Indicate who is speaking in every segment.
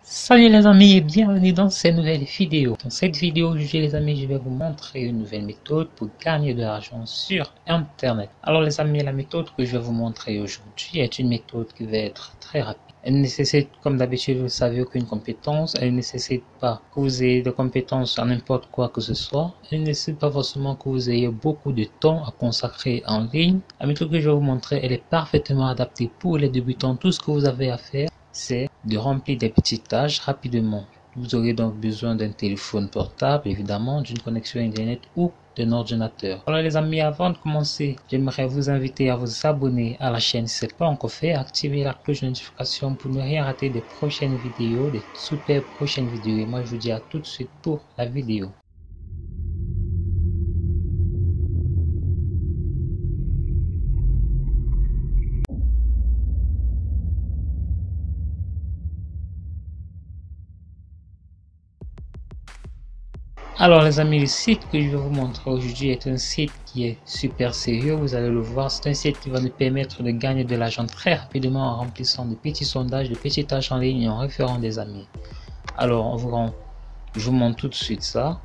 Speaker 1: Salut les amis et bienvenue dans cette nouvelle vidéo. Dans cette vidéo aujourd'hui les amis, je vais vous montrer une nouvelle méthode pour gagner de l'argent sur internet. Alors les amis, la méthode que je vais vous montrer aujourd'hui est une méthode qui va être très rapide. Elle ne nécessite, comme d'habitude vous le savez, aucune compétence. Elle ne nécessite pas que vous ayez de compétences à n'importe quoi que ce soit. Elle ne nécessite pas forcément que vous ayez beaucoup de temps à consacrer en ligne. La méthode que je vais vous montrer, elle est parfaitement adaptée pour les débutants. Tout ce que vous avez à faire, c'est de remplir des petites tâches rapidement. Vous aurez donc besoin d'un téléphone portable, évidemment, d'une connexion internet ou d'un ordinateur. Alors les amis, avant de commencer, j'aimerais vous inviter à vous abonner à la chaîne si ce n'est pas encore fait, activer la cloche de notification pour ne rien rater des prochaines vidéos, des super prochaines vidéos. Et moi je vous dis à tout de suite pour la vidéo. Alors les amis, le site que je vais vous montrer aujourd'hui est un site qui est super sérieux, vous allez le voir. C'est un site qui va nous permettre de gagner de l'argent très rapidement en remplissant de petits sondages, de petites tâches en ligne et en référant des amis. Alors je vous montre tout de suite ça.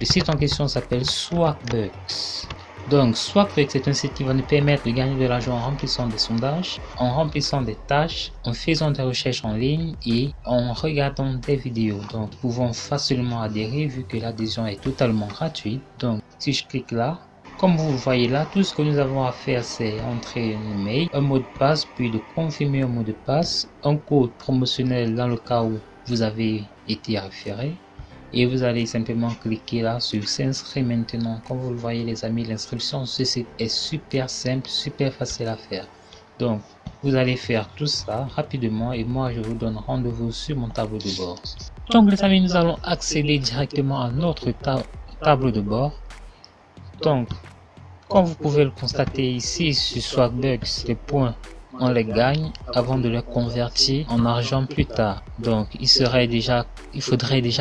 Speaker 1: Le site en question s'appelle Swagbucks. Donc Swagbucks est un site qui va nous permettre de gagner de l'argent en remplissant des sondages, en remplissant des tâches, en faisant des recherches en ligne et en regardant des vidéos. Donc nous pouvons facilement adhérer vu que l'adhésion est totalement gratuite. Donc si je clique là, comme vous le voyez là, tout ce que nous avons à faire c'est entrer un email, un mot de passe, puis de confirmer un mot de passe, un code promotionnel dans le cas où vous avez été référé. Et vous allez simplement cliquer là sur s'inscrire maintenant. Comme vous le voyez les amis, l'inscription sur ce site est super simple, super facile à faire. Donc vous allez faire tout ça rapidement et moi je vous donne rendez-vous sur mon tableau de bord. Donc les amis, nous allons accéder directement à notre tableau de bord. Donc comme vous pouvez le constater ici sur Swagbucks, les points on les gagne avant de les convertir en argent plus tard. Donc il faudrait déjà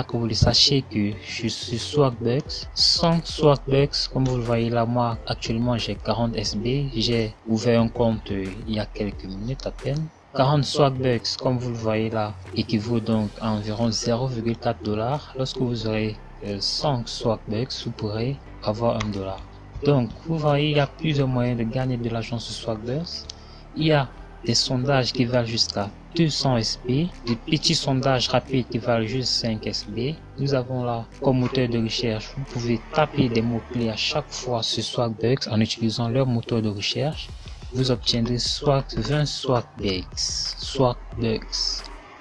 Speaker 1: que vous le sachiez que je suis Swagbucks. Sans Swagbucks, comme vous le voyez là, moi actuellement j'ai 40 SB, j'ai ouvert un compte il y a quelques minutes à peine. 40 Swagbucks, comme vous le voyez là, équivaut donc à environ 0,4 $. Lorsque vous aurez 100 Swagbucks, vous pourrez avoir $1. Donc vous voyez, il y a plusieurs moyens de gagner de l'argent sur Swagbucks. Il y a des sondages qui valent jusqu'à 200 SB, des petits sondages rapides qui valent juste 5 SB. Nous avons là comme moteur de recherche, vous pouvez taper des mots-clés à chaque fois sur Swagbucks en utilisant leur moteur de recherche. Vous obtiendrez soit 20 Swagbucks.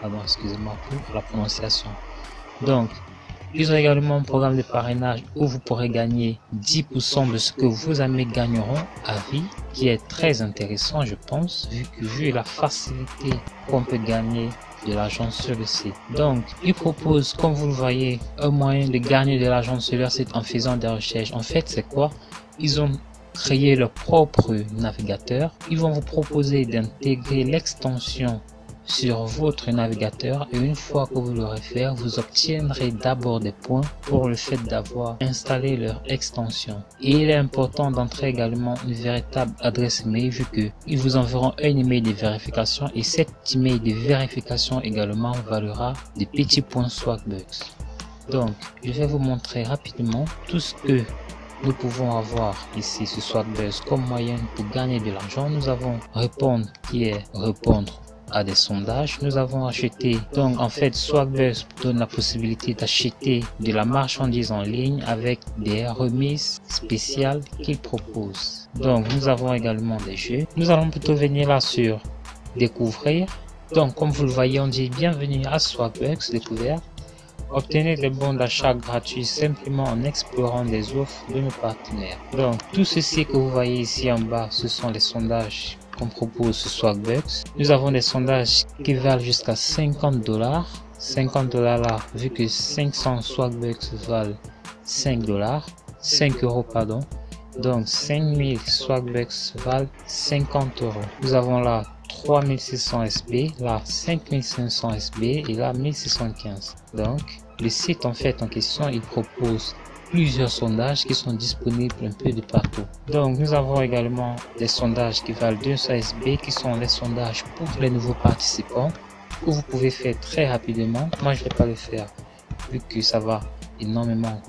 Speaker 1: Pardon, excusez-moi pour la prononciation. Donc, ils ont également un programme de parrainage où vous pourrez gagner 10% de ce que vos amis gagneront à vie, qui est très intéressant je pense, vu la facilité qu'on peut gagner de l'argent sur le site. Donc, ils proposent, comme vous le voyez, un moyen de gagner de l'argent sur leur site en faisant des recherches. En fait, c'est quoi? Ils ont créé leur propre navigateur. Ils vont vous proposer d'intégrer l'extension sur votre navigateur et une fois que vous l'aurez fait, vous obtiendrez d'abord des points pour le fait d'avoir installé leur extension. Et il est important d'entrer également une véritable adresse email vu que ils vous enverront un email de vérification et cet email de vérification également valera des petits points Swagbucks. Donc je vais vous montrer rapidement tout ce que nous pouvons avoir ici sur Swagbucks comme moyen pour gagner de l'argent. Nous avons répondre qui est répondre à des sondages. Nous avons acheté, donc en fait Swagbucks donne la possibilité d'acheter de la marchandise en ligne avec des remises spéciales qu'il propose. Donc nous avons également des jeux. Nous allons plutôt venir là sur découvrir. Donc comme vous le voyez, on dit bienvenue à Swagbucks découverte. Obtenez des bons d'achat gratuits simplement en explorant des offres de nos partenaires. Donc tout ceci que vous voyez ici en bas, ce sont les sondages qu'on propose sur Swagbucks. Nous avons des sondages qui valent jusqu'à 50 $. 50 $ là, vu que 500 Swagbucks valent 5 €, pardon. Donc 5000 Swagbucks valent 50 €. Nous avons là 3600 SB, là 5500 SB et là 1615. Donc le site en fait en question, il propose plusieurs sondages qui sont disponibles un peu de partout. Donc nous avons également des sondages qui valent 200 SB qui sont les sondages pour les nouveaux participants. où vous pouvez faire très rapidement. Moi, je ne vais pas le faire vu que ça va énormément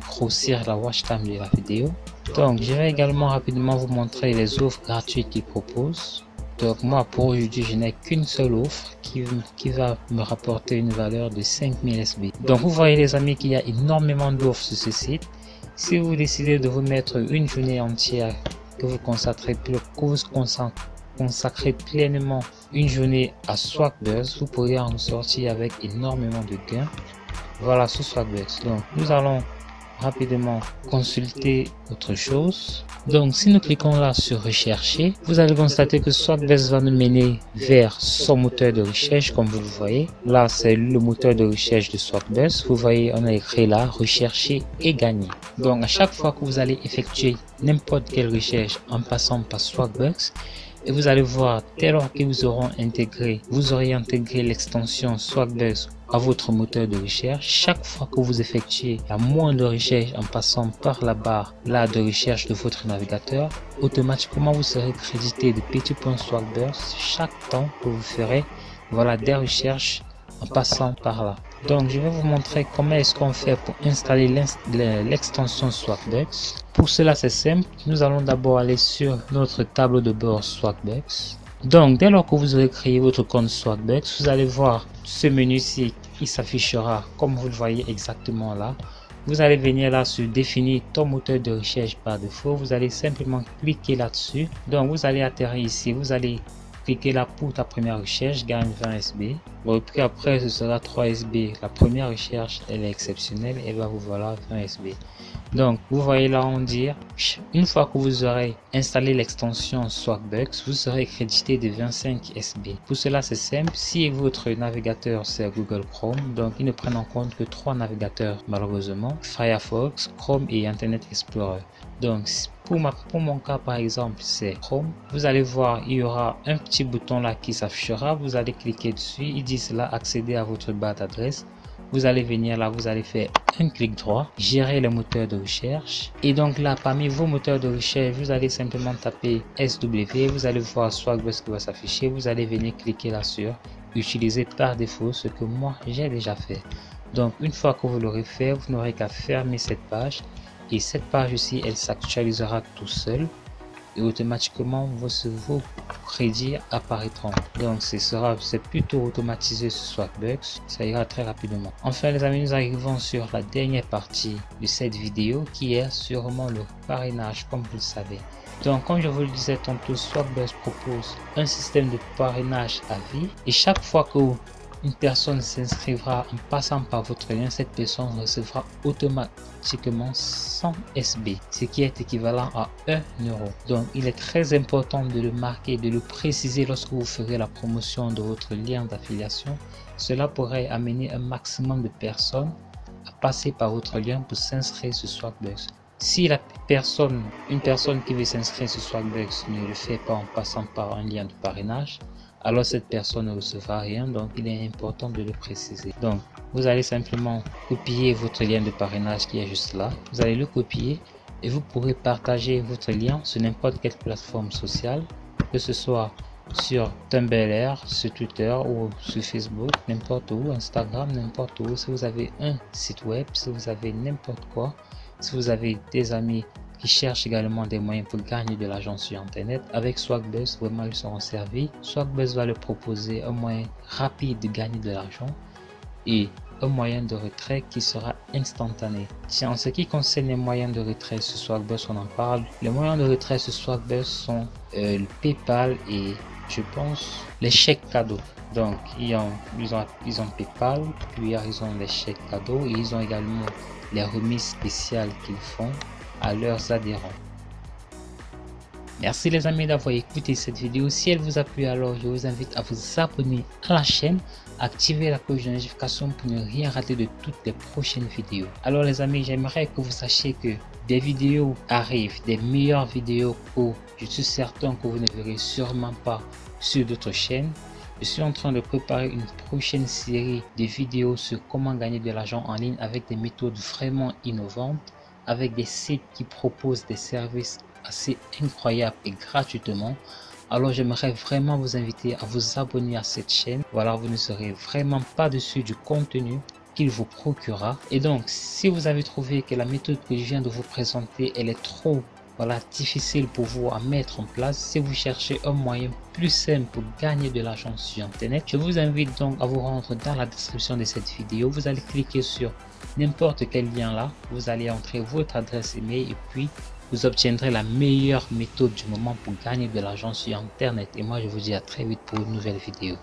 Speaker 1: grossir la watch time de la vidéo. Donc, je vais également rapidement vous montrer les offres gratuites qu'ils proposent. Donc, moi, pour aujourd'hui, je n'ai qu'une seule offre qui va me rapporter une valeur de 5000 SB. Donc, vous voyez les amis qu'il y a énormément d'offres sur ce site. Si vous décidez de vous mettre une journée entière, que vous consacrez pleinement une journée à Swagbucks, vous pourrez en sortir avec énormément de gains. Voilà, sur Swagbucks. Donc, nous allons rapidement consulter autre chose. Donc, si nous cliquons là sur rechercher, vous allez constater que Swagbucks va nous mener vers son moteur de recherche, comme vous le voyez. Là, c'est le moteur de recherche de Swagbucks. Vous voyez, on a écrit là, rechercher et gagner. Donc, à chaque fois que vous allez effectuer n'importe quelle recherche en passant par Swagbucks, et vous allez voir, dès lors que vous aurez intégré l'extension Swagbucks à votre moteur de recherche, chaque fois que vous effectuez la moindre recherche en passant par la barre là de recherche de votre navigateur, automatiquement vous serez crédité de petits points Swagbucks chaque temps que vous ferez des recherches en passant par là. Donc, je vais vous montrer comment est-ce qu'on fait pour installer l'extension Swagbucks. Pour cela, c'est simple. Nous allons d'abord aller sur notre tableau de bord Swagbucks. Donc, dès lors que vous aurez créé votre compte Swagbucks, vous allez voir ce menu-ci qui s'affichera comme vous le voyez exactement là. Vous allez venir là sur définir ton moteur de recherche par défaut. Vous allez simplement cliquer là-dessus. Donc, vous allez atterrir ici. Vous allez cliquez là pour ta première recherche, gagne 20 SB. Bon, et puis après, ce sera 3 SB. La première recherche, elle est exceptionnelle. Et ben vous voilà 20 SB. Donc, vous voyez là, on dit, une fois que vous aurez installé l'extension Swagbucks, vous serez crédité de 25 SB. Pour cela, c'est simple. Si votre navigateur, c'est Google Chrome, donc ils ne prennent en compte que 3 navigateurs, malheureusement, Firefox, Chrome et Internet Explorer. Donc, pour mon cas, par exemple, c'est Chrome. Vous allez voir, il y aura un petit bouton là qui s'affichera. Vous allez cliquer dessus. Il dit cela, accéder à votre barre d'adresse. Vous allez venir là, vous allez faire un clic droit, gérer les moteurs de recherche. Et donc là, parmi vos moteurs de recherche, vous allez simplement taper SW. Vous allez voir Swagbucks qui va s'afficher. Vous allez venir cliquer là sur utiliser par défaut, ce que moi j'ai déjà fait. Donc, une fois que vous l'aurez fait, vous n'aurez qu'à fermer cette page. Et cette page ici, elle s'actualisera tout seul. Et automatiquement, vos crédits apparaîtront. Donc, c'est plutôt automatisé sur Swagbucks. Ça ira très rapidement. Enfin, les amis, nous arrivons sur la dernière partie de cette vidéo qui est sûrement le parrainage, comme vous le savez. Donc, comme je vous le disais tantôt, Swagbucks propose un système de parrainage à vie. Et chaque fois que une personne s'inscrira en passant par votre lien, cette personne recevra automatiquement 100 SB, ce qui est équivalent à 1 euro. Donc, il est très important de le marquer, de le préciser lorsque vous ferez la promotion de votre lien d'affiliation. Cela pourrait amener un maximum de personnes à passer par votre lien pour s'inscrire sur Swagbucks. Si une personne qui veut s'inscrire sur Swagbucks ne le fait pas en passant par un lien de parrainage, alors cette personne ne recevra rien. Donc il est important de le préciser. Donc vous allez simplement copier votre lien de parrainage qui est juste là. Vous allez le copier et vous pourrez partager votre lien sur n'importe quelle plateforme sociale, que ce soit sur Tumblr, sur Twitter ou sur Facebook, n'importe où, Instagram, n'importe où. Si vous avez un site web, si vous avez n'importe quoi, si vous avez des amis qui cherchent également des moyens pour gagner de l'argent sur internet, avec Swagbucks, vraiment ils seront servis. Swagbucks va leur proposer un moyen rapide de gagner de l'argent et un moyen de retrait qui sera instantané. Tiens, en ce qui concerne les moyens de retrait sur Swagbucks, on en parle. Les moyens de retrait sur Swagbucks sont le PayPal et je pense les chèques cadeaux. Donc ils ont PayPal, puis ils ont les chèques cadeaux et ils ont également les remises spéciales qu'ils font à leurs adhérents. Merci les amis d'avoir écouté cette vidéo. Si elle vous a plu, alors je vous invite à vous abonner à la chaîne, activer la cloche de notification pour ne rien rater de toutes les prochaines vidéos. Alors les amis, j'aimerais que vous sachiez que des vidéos arrivent, des meilleures vidéos que je suis certain que vous ne verrez sûrement pas sur d'autres chaînes. Je suis en train de préparer une prochaine série de vidéos sur comment gagner de l'argent en ligne avec des méthodes vraiment innovantes, avec des sites qui proposent des services assez incroyables et gratuitement. Alors j'aimerais vraiment vous inviter à vous abonner à cette chaîne. Voilà, vous ne serez vraiment pas déçus du contenu qu'il vous procurera. Et donc, si vous avez trouvé que la méthode que je viens de vous présenter, elle est trop difficile pour vous à mettre en place, si vous cherchez un moyen plus simple pour gagner de l'argent sur internet, je vous invite donc à vous rendre dans la description de cette vidéo. Vous allez cliquer sur n'importe quel lien là, vous allez entrer votre adresse email et puis vous obtiendrez la meilleure méthode du moment pour gagner de l'argent sur internet. Et moi je vous dis à très vite pour une nouvelle vidéo.